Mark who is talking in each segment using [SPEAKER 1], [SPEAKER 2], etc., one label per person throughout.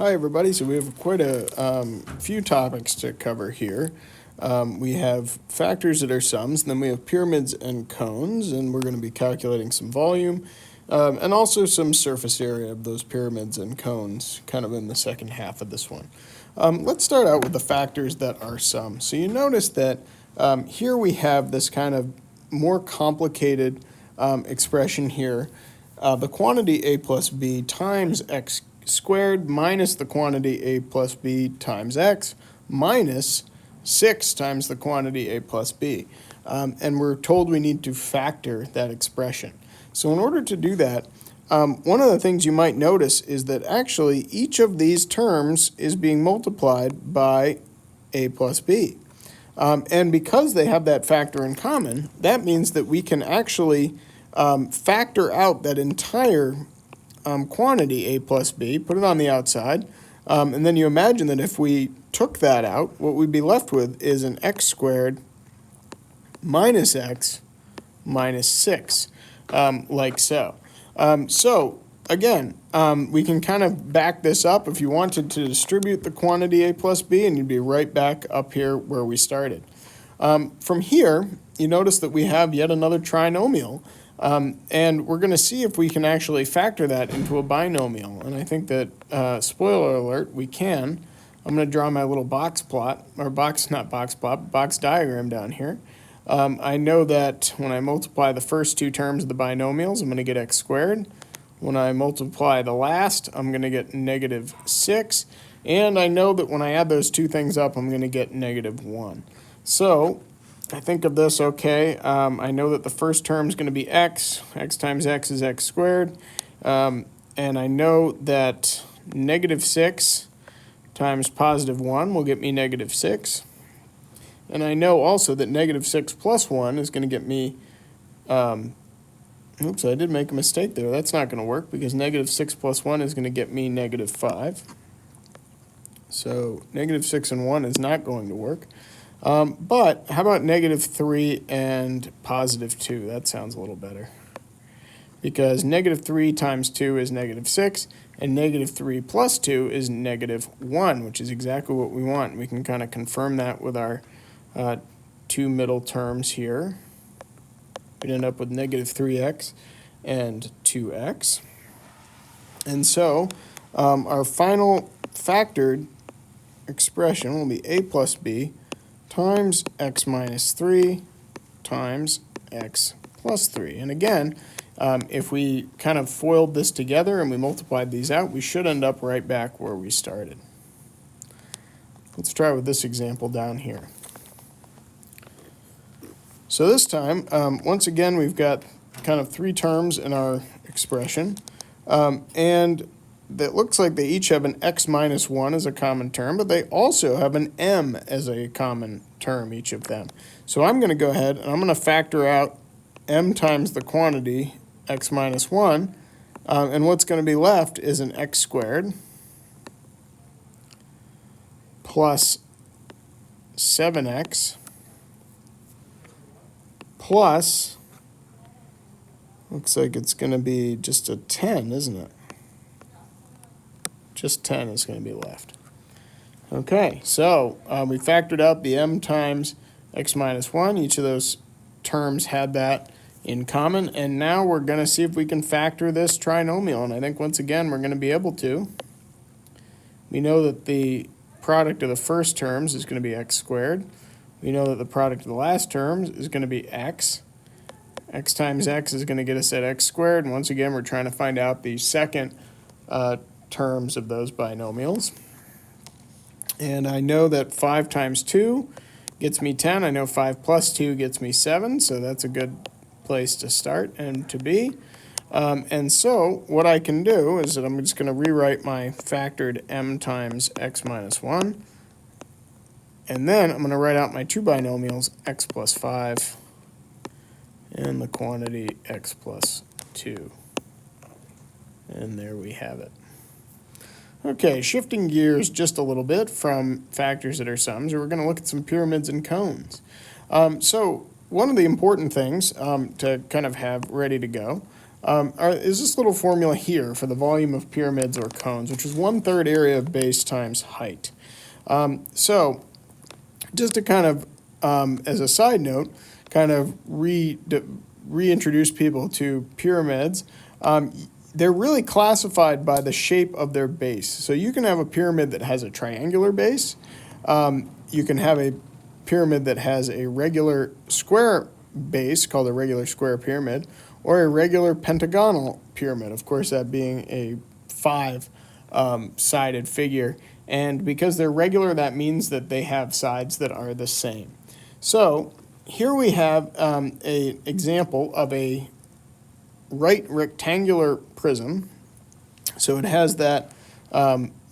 [SPEAKER 1] Hi everybody, so we have quite a few topics to cover here. We have factors that are sums, and then we have pyramids and cones, and we're going to be calculating some volume, and also some surface area of those pyramids and cones, kind of in the second half of this one. Let's start out with the factors that are sums. So you notice that here we have this kind of more complicated expression here. The quantity a plus b times x squared minus the quantity a plus b times x minus 6 times the quantity a plus b. And we're told we need to factor that expression. So in order to do that, one of the things you might notice is that actually each of these terms is being multiplied by a plus b. And because they have that factor in common, that means that we can actually factor out that entire quantity a plus b, put it on the outside, and then you imagine that if we took that out, what we'd be left with is an x squared minus x minus 6, like so. So again, we can kind of back this up if you wanted to distribute the quantity a plus b, and you'd be right back up here where we started. From here, you notice that we have yet another trinomial. And we're going to see if we can actually factor that into a binomial. And I think that, spoiler alert, we can. I'm going to draw my little box plot, or not box plot, box diagram down here. I know that when I multiply the first two terms of the binomials, I'm going to get x squared. When I multiply the last, I'm going to get negative 6. And I know that when I add those two things up, I'm going to get negative 1. So I think of this, okay, I know that the first term is going to be x times x is x squared, and I know that negative 6 times positive 1 will get me negative 6, and I know also that negative 6 plus 1 is going to get me, oops, I did make a mistake there, that's not going to work, because negative 6 plus 1 is going to get me negative 5, so negative 6 and 1 is not going to work. But how about negative 3 and positive 2? That sounds a little better. Because negative 3 times 2 is negative 6, and negative 3 plus 2 is negative 1, which is exactly what we want. We can kind of confirm that with our two middle terms here. We'd end up with negative 3x and 2x. And so our final factored expression will be a plus b times x minus 3 times x plus 3. And again, if we kind of foiled this together and we multiplied these out, we should end up right back where we started. Let's try with this example down here. So this time, once again, we've got kind of three terms in our expression, and that looks like they each have an x minus 1 as a common term, but they also have an m as a common term, each of them. So I'm going to go ahead and I'm going to factor out m times the quantity x minus 1, and what's going to be left is an x squared plus 7x plus, looks like it's going to be just a 10, isn't it? Just 10 is going to be left. Okay, so we factored out the m times x minus 1. Each of those terms had that in common. And now we're going to see if we can factor this trinomial. And I think once again we're going to be able to. We know that the product of the first terms is going to be x squared. We know that the product of the last terms is going to be x. X times x is going to get us at x squared. And once again, we're trying to find out the second terms of those binomials. And I know that 5 times 2 gets me 10. I know 5 plus 2 gets me 7, so that's a good place to start and to be. And so what I can do is that I'm just going to rewrite my factored m times x minus 1. And then I'm going to write out my two binomials, x plus 5 and the quantity x plus 2. And there we have it. Okay, shifting gears just a little bit from factors that are sums, we're going to look at some pyramids and cones. So one of the important things to kind of have ready to go is this little formula here for the volume of pyramids or cones, which is 1/3 area of base times height. So just to kind of, as a side note, kind of reintroduce people to pyramids, they're really classified by the shape of their base. So you can have a pyramid that has a triangular base. You can have a pyramid that has a regular square base called a regular square pyramid, or a regular pentagonal pyramid, of course that being a 5-sided figure. And because they're regular, that means that they have sides that are the same. So here we have an example of a right rectangular prism. So it has that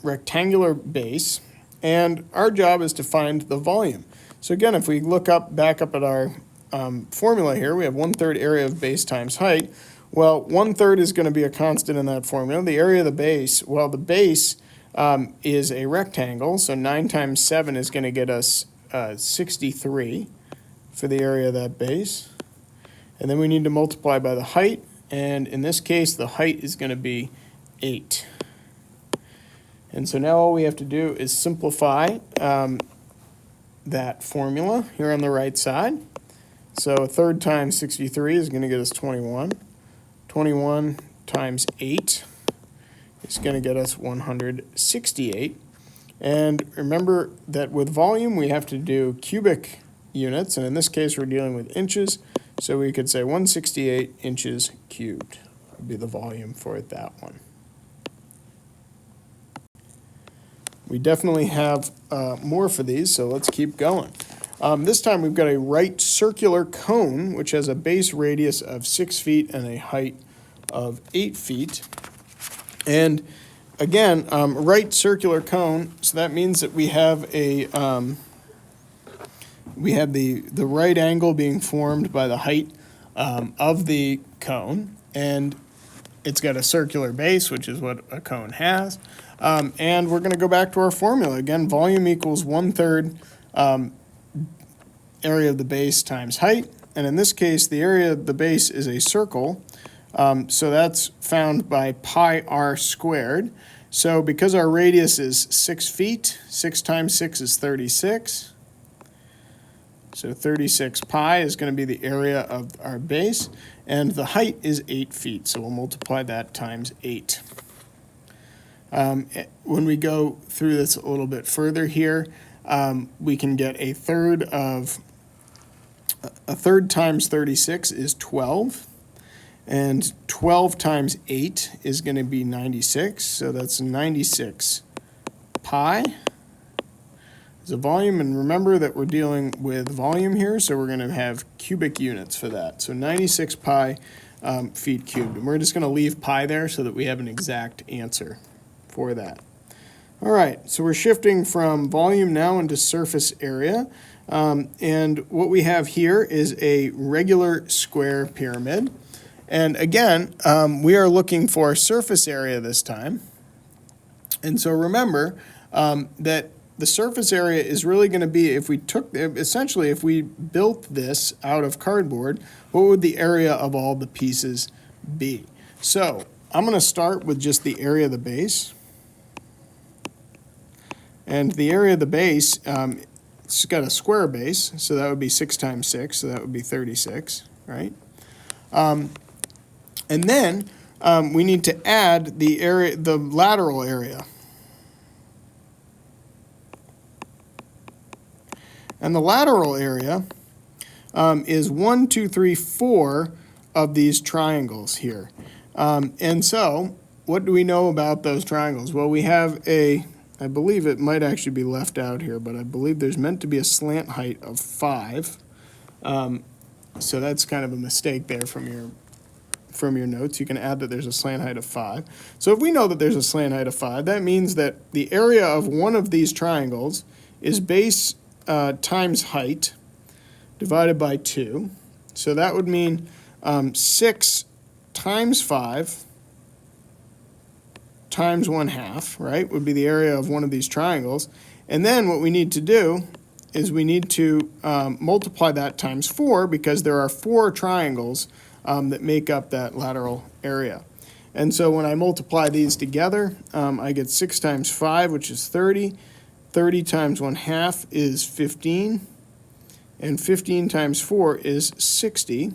[SPEAKER 1] rectangular base, and our job is to find the volume. So again, if we look back up at our formula here, we have 1/3 area of base times height. Well, 1/3 is going to be a constant in that formula. The area of the base, well, the base is a rectangle, so 9 times 7 is going to get us 63 for the area of that base. And then we need to multiply by the height, and in this case, the height is going to be 8. And so now all we have to do is simplify that formula here on the right side. So 1/3 times 63 is going to get us 21. 21 times 8 is going to get us 168. And remember that with volume, we have to do cubic units, and in this case, we're dealing with inches. So we could say 168 inches cubed would be the volume for that one. We definitely have more for these, so let's keep going. This time we've got a right circular cone, which has a base radius of 6 feet and a height of 8 feet. And again, right circular cone, so that means that we have the right angle being formed by the height of the cone, and it's got a circular base, which is what a cone has. And we're going to go back to our formula. Again, volume equals 1/3 area of the base times height. And in this case, the area of the base is a circle. So that's found by pi r squared. So because our radius is 6 feet, 6 times 6 is 36. So 36 pi is going to be the area of our base. And the height is 8 feet. So we'll multiply that times 8. When we go through this a little bit further here, we can get a third times 36 is 12, and 12 times 8 is going to be 96, so that's 96 pi is a volume, and remember that we're dealing with volume here, so we're going to have cubic units for that, so 96 pi feet cubed, and we're just going to leave pi there so that we have an exact answer for that. All right, so we're shifting from volume now into surface area. And what we have here is a regular square pyramid. And again, we are looking for surface area this time. And so remember that the surface area is really going to be, if we built this out of cardboard, what would the area of all the pieces be? So I'm going to start with just the area of the base. And the area of the base, it's got a square base, so that would be 6 times 6, so that would be 36, right? And then we need to add the lateral area. And the lateral area is 1, 2, 3, 4 of these triangles here. And so what do we know about those triangles? Well, we have I believe it might actually be left out here, but I believe there's meant to be a slant height of 5. So that's kind of a mistake there from your notes. You can add that there's a slant height of 5. So if we know that there's a slant height of 5, that means that the area of one of these triangles is base times height divided by 2. So that would mean 6 times 5 times 1/2, right, would be the area of one of these triangles. And then what we need to do is we need to multiply that times 4, because there are 4 triangles that make up that lateral area. And so when I multiply these together, I get 6 times 5, which is 30. 30 times 1/2 is 15. And 15 times 4 is 60.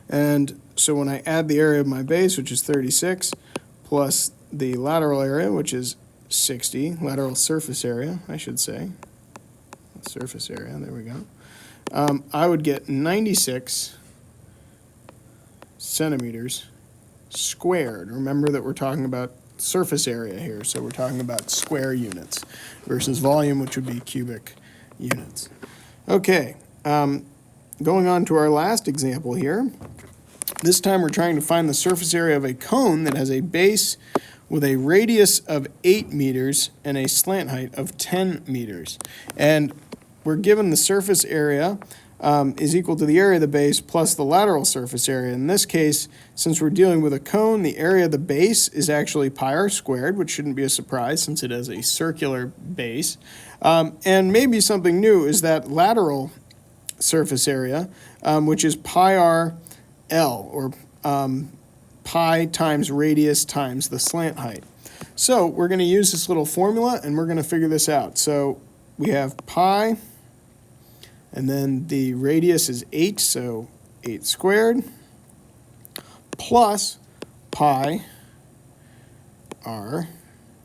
[SPEAKER 1] And so when I add the area of my base, which is 36, plus the lateral area, which is 60, lateral surface area, I should say. Surface area, there we go. I would get 96 centimeters squared. Remember that we're talking about surface area here, so we're talking about square units versus volume, which would be cubic units. Okay, going on to our last example here. This time we're trying to find the surface area of a cone that has a base with a radius of 8 meters and a slant height of 10 meters. And we're given the surface area is equal to the area of the base plus the lateral surface area. In this case, since we're dealing with a cone, the area of the base is actually pi r squared, which shouldn't be a surprise since it has a circular base. And maybe something new is that lateral surface area, which is pi r L, or pi times radius times the slant height. So we're going to use this little formula and we're going to figure this out. So we have pi, and then the radius is 8, so 8 squared, plus pi r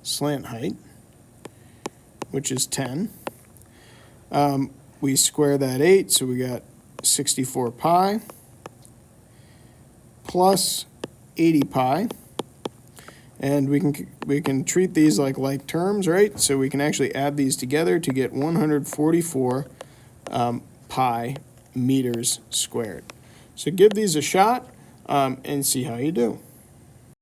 [SPEAKER 1] slant height, which is 10. We square that 8, so we got 64 pi, plus 80 pi, and we can treat these like terms, right? So we can actually add these together to get 144 pi meters squared. So give these a shot and see how you do.